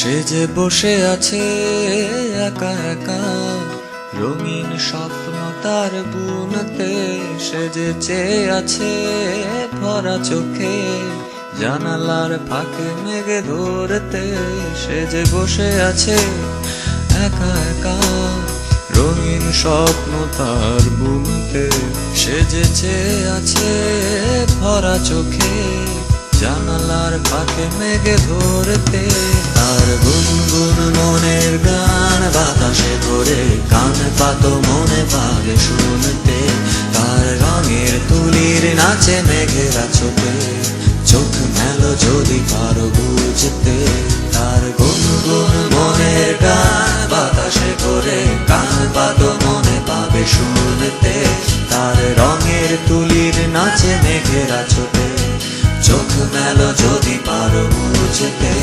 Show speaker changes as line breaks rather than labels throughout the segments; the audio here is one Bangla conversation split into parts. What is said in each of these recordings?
সে যে বসে আছে একা একা, রঙিন স্বপ্ন তার বুনতে। সে যে চেয়ে আছে ভরা চোখে, জানালার ফাঁকে মেঘে ধরতে। সে যে বসে আছে একা একা, রঙিন স্বপ্ন তার বুনতে। সে যে চেয়ে আছে ভরা চোখে, জানালার ফাঁকে মেঘে ধরতে। তার গুনগুন মনের গান বাতাসে ধরে, কান পাতো মনে পাবে শুনতে। তার রঙের তুলির নাচে মেঘেরা ছোটে, চোখ মেলো যদি পারো বুঝতে। তার গুনগুন মনের গান বাতাসে ধরে, কান পাতো মনে পাবে শুনতে। তার রঙের তুলির নাচে মেঘেরা ছোটে, চোখ মেলো যদি পারো বুঝতে।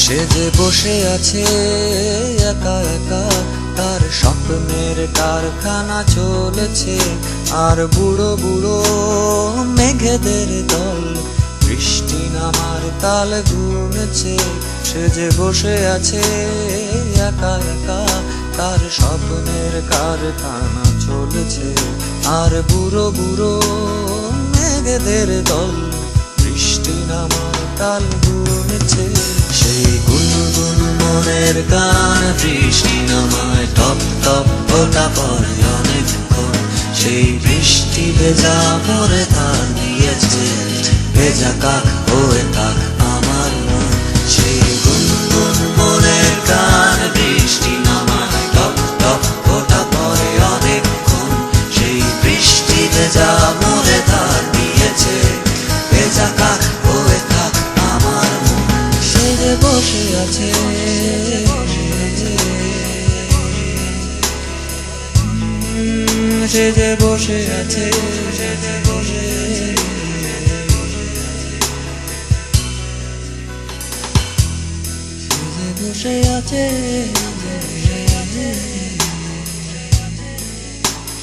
সে যে বসে আছে একা একা, তার স্বপ্নের কারখানা চলেছে। আর বুড়ো বুড়ো মেঘেদের দল বৃষ্টি নামার তাল গুনছে। সে যে বসে আছে একা একা, তার স্বপ্নের কারখানা চলেছে। আর বুড়ো বুড়ো মেঘেদের দল বৃষ্টি নামার তাল গুনছে। সেই গুনগুন মনের গান বৃষ্টি নামায় টপ টপ ফোঁটা পড়ে অনেকক্ষণ। সেই বৃষ্টি ভেজা পরে তার দিয়েছে, ভেজা কাক হয়ে থাক আমার মন। সেই গুনগুন মনের গান বৃষ্টি নামায় টপ টপ ফোঁটা পড়ে অনেকক্ষণ। সেই বৃষ্টি ভেজা মরে তার দিয়েছে, ভেজা কাক হয়ে থাক আমার মন। সে যে বসে আছে সে যে বসে আছে, সে যে বসে বসে আছে,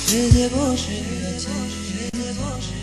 সে যে বসে আছে, সে যে বসে